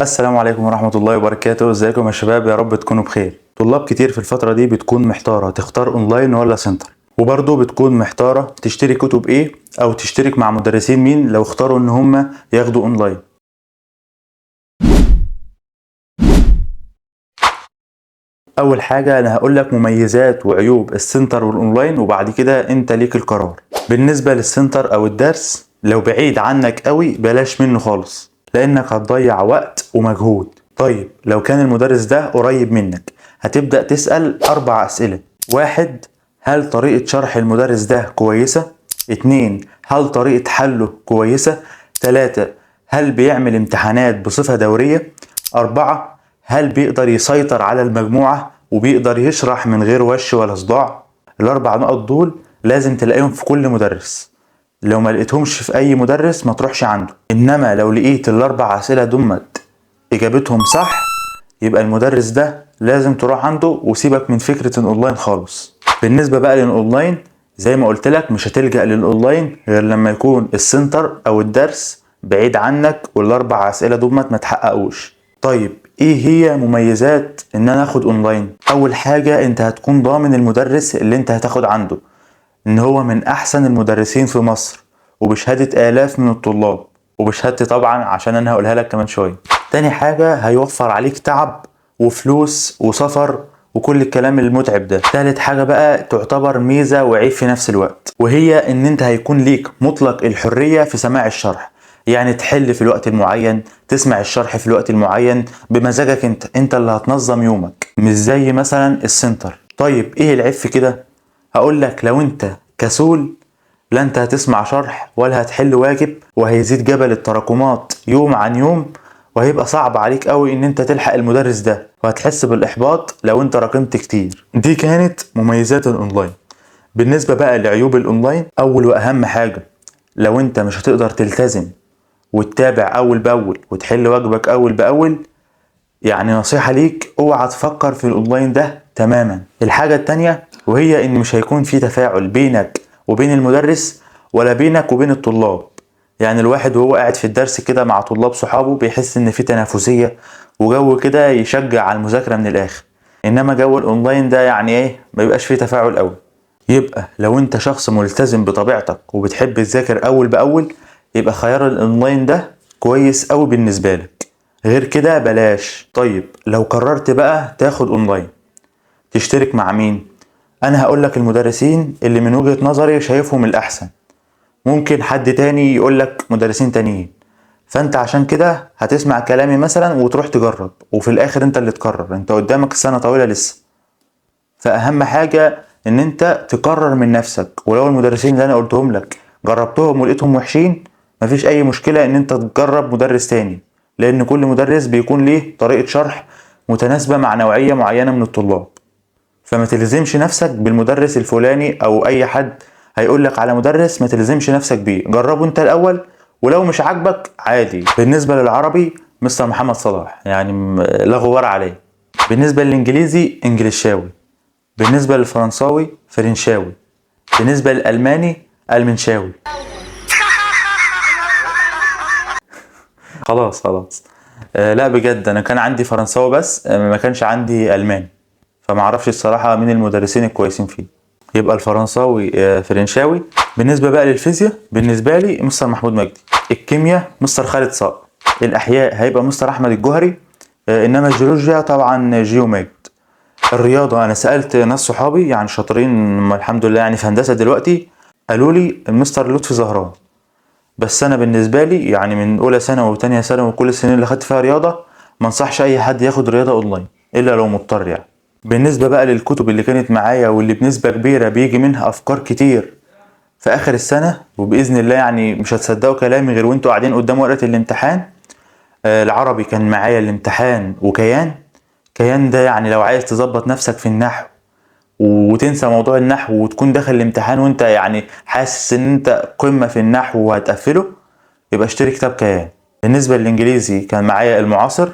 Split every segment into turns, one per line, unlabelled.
السلام عليكم ورحمة الله وبركاته. ازيكم يا شباب؟ يا رب تكونوا بخير. طلاب كتير في الفترة دي بتكون محتارة تختار اونلاين ولا سنتر، وبرضه بتكون محتارة تشتري كتب ايه او تشترك مع مدرسين مين لو اختاروا ان هم ياخدوا اونلاين. اول حاجة انا هقولك مميزات وعيوب السنتر والاونلاين، وبعد كده انت ليك القرار. بالنسبة للسنتر او الدرس، لو بعيد عنك قوي بلاش منه خالص، لانك هتضيع وقت ومجهود. طيب لو كان المدرس ده قريب منك، هتبدأ تسأل 4 أسئلة. 1. هل طريقة شرح المدرس ده كويسة؟ 2. هل طريقة حله كويسة؟ 3. هل بيعمل امتحانات بصفة دورية؟ 4. هل بيقدر يسيطر على المجموعة وبيقدر يشرح من غير وش ولا صداع؟ ال4 نقط دول لازم تلاقيهم في كل مدرس. لو ما لقيتهمش في اي مدرس ما تروحش عنده، انما لو لقيت ال4 اسئله دمت اجابتهم صح يبقى المدرس ده لازم تروح عنده، وسيبك من فكره الاونلاين خالص. بالنسبه بقى للاونلاين، زي ما قلت لك مش هتلجأ للاونلاين غير لما يكون السنتر او الدرس بعيد عنك وال4 اسئله دمت ما تحققوش. طيب ايه هي مميزات ان انا اخد اونلاين؟ اول حاجه انت هتكون ضامن المدرس اللي انت هتاخد عنده ان هو من احسن المدرسين في مصر، وبشهادة الاف من الطلاب، وبشهادتي طبعا عشان انا هقولها لك كمان شوية. تاني حاجة هيوفر عليك تعب وفلوس وسفر وكل الكلام المتعب ده. تالت حاجة بقى تعتبر ميزة وعيب في نفس الوقت، وهي ان انت هيكون ليك مطلق الحرية في سماع الشرح. يعني تحل في الوقت المعين، تسمع الشرح في الوقت المعين بمزاجك، انت اللي هتنظم يومك، مش زي مثلا السنتر. طيب ايه العيب في كده؟ هقول لك لو انت كسول لا انت هتسمع شرح ولا هتحل واجب، وهيزيد جبل التراكمات يوم عن يوم، وهيبقى صعب عليك قوي ان انت تلحق المدرس ده، وهتحس بالاحباط لو انت راكمت كتير. دي كانت مميزات الاونلاين. بالنسبة بقى لعيوب الاونلاين، اول واهم حاجة لو انت مش هتقدر تلتزم وتتابع اول باول وتحل واجبك اول باول، يعني نصيحة ليك اوعى تفكر في الاونلاين ده تماما. الحاجة التانية وهي ان مش هيكون في تفاعل بينك وبين المدرس ولا بينك وبين الطلاب. يعني الواحد وهو قاعد في الدرس كده مع طلاب صحابه بيحس ان في تنافسية وجو كده يشجع على المذاكرة من الاخر، انما جو الاونلاين ده يعني ايه ما بيبقاش فيه تفاعل قوي. يبقى لو انت شخص ملتزم بطبيعتك وبتحب تذاكر اول باول، يبقى خيار الاونلاين ده كويس قوي بالنسبة لك، غير كده بلاش. طيب لو قررت بقى تاخد اونلاين، تشترك مع مين؟ انا هقولك المدرسين اللي من وجهة نظري شايفهم الاحسن، ممكن حد تاني يقولك مدرسين تانيين، فانت عشان كده هتسمع كلامي مثلا وتروح تجرب، وفي الاخر انت اللي تقرر، انت قدامك سنة طويلة لسه. فاهم حاجة ان انت تقرر من نفسك، ولو المدرسين اللي انا قلتهم لك جربتهم ولقيتهم وحشين، مفيش اي مشكلة ان انت تجرب مدرس تاني، لان كل مدرس بيكون ليه طريقة شرح متناسبة مع نوعية معينة من الطلاب. فما تلزمش نفسك بالمدرس الفلاني، او اي حد هيقولك على مدرس ما تلزمش نفسك بيه، جربه انت الاول ولو مش عاجبك عادي. بالنسبة للعربي مستر محمد صلاح، يعني لا غبار عليه. بالنسبة للانجليزي انجليشاوي. بالنسبة للفرنساوي فرنشاوي. بالنسبة للألماني ألمنشاوي. خلاص. لا بجد أنا كان عندي فرنساوي بس ما كانش عندي ألماني، فما اعرفش الصراحة مين المدرسين الكويسين فيه. يبقى الفرنساوي فرنشاوي. بالنسبة بقى للفيزياء بالنسبة لي مستر محمود مجدي. الكيمياء مستر خالد صقر. الأحياء هيبقى مستر أحمد الجوهري. إنما الجيولوجيا طبعا جيو ماجد. الرياضة أنا سألت ناس صحابي يعني شاطرين الحمد لله يعني في هندسة دلوقتي، قالوا لي المستر لطفي زهران. بس أنا بالنسبة لي يعني من أولى ثانوي وتانية ثانوي وكل السنين اللي خدت فيها رياضة، ما انصحش أي حد ياخد رياضة أونلاين إلا لو مضطر يعني. بالنسبة بقى للكتب اللي كانت معايا واللي بنسبة كبيرة بيجي منها أفكار كتير في آخر السنة، وبإذن الله يعني مش هتصدقوا كلامي غير وانتوا قاعدين قدام ورقة الامتحان. العربي كان معايا الامتحان وكيان. كيان ده يعني لو عايز تظبط نفسك في النحو وتنسى موضوع النحو وتكون داخل الامتحان وانت يعني حاسس ان انت قمة في النحو وهتقفله، يبقى اشتري كتاب كيان. بالنسبة للانجليزي كان معايا المعاصر.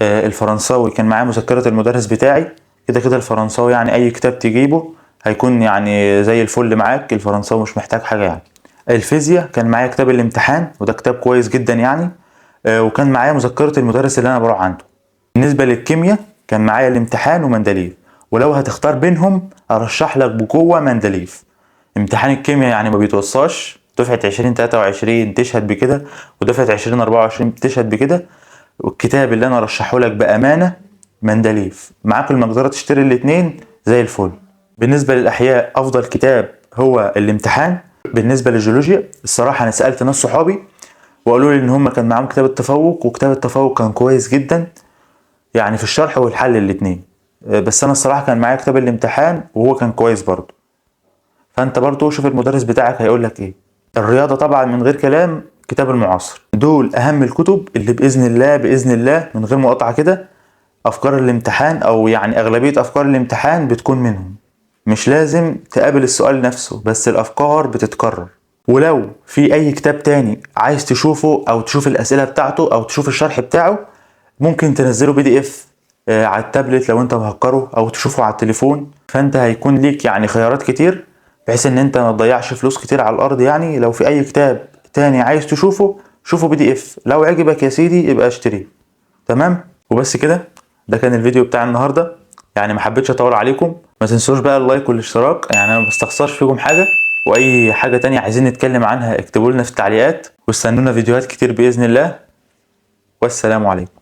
الفرنساوي كان معايا مذكرة المدرس بتاعي. كده كده الفرنساوي يعني اي كتاب تجيبه هيكون يعني زي الفل معاك، الفرنساوي مش محتاج حاجة يعني. الفيزياء كان معايا كتاب الامتحان وده كتاب كويس جدا يعني. وكان معايا مذكرة المدرس اللي انا بروح عنده. بالنسبة للكيمياء كان معايا الامتحان ومندليف، ولو هتختار بينهم ارشح لك بقوة مندليف. امتحان الكيمياء يعني ما بيتوصاش، دفعة 2023 تشهد بكده، ودفعة 2024 تشهد بكده. والكتاب اللي انا ارشحه لك بامانة مندليف، معاك المقدرة تشتري الاتنين زي الفل. بالنسبة للاحياء افضل كتاب هو الامتحان. بالنسبة للجيولوجيا الصراحة انا سألت ناس صحابي وقالوا لي ان هم كان معاهم كتاب التفوق، وكتاب التفوق كان كويس جدا يعني في الشرح والحل الاتنين. بس انا الصراحة كان معايا كتاب الامتحان وهو كان كويس برضه. فانت برضه شوف المدرس بتاعك هيقول لك ايه. الرياضة طبعا من غير كلام كتاب المعاصر، دول اهم الكتب اللي باذن الله باذن الله من غير مقاطعة كده افكار الامتحان، او يعني اغلبية افكار الامتحان بتكون منهم. مش لازم تقابل السؤال نفسه، بس الافكار بتتكرر. ولو في اي كتاب تاني عايز تشوفه او تشوف الاسئلة بتاعته او تشوف الشرح بتاعه، ممكن تنزله PDF على التابلت لو انت مهكره، او تشوفه على التليفون. فانت هيكون ليك يعني خيارات كتير، بحيث ان انت ما تضيعش فلوس كتير على الارض. يعني لو في اي كتاب تاني عايز تشوفه شوفه PDF، لو عجبك يا سيدي يبقى اشتريه. تمام وبس كده. ده كان الفيديو بتاع النهارده، يعني ما حبيتش اطول عليكم. ما تنسوش بقى اللايك والاشتراك، يعني انا ما بستخسرش فيكم حاجه. واي حاجه تانية عايزين نتكلم عنها اكتبوا لنا في التعليقات، واستنونا فيديوهات كتير باذن الله. والسلام عليكم.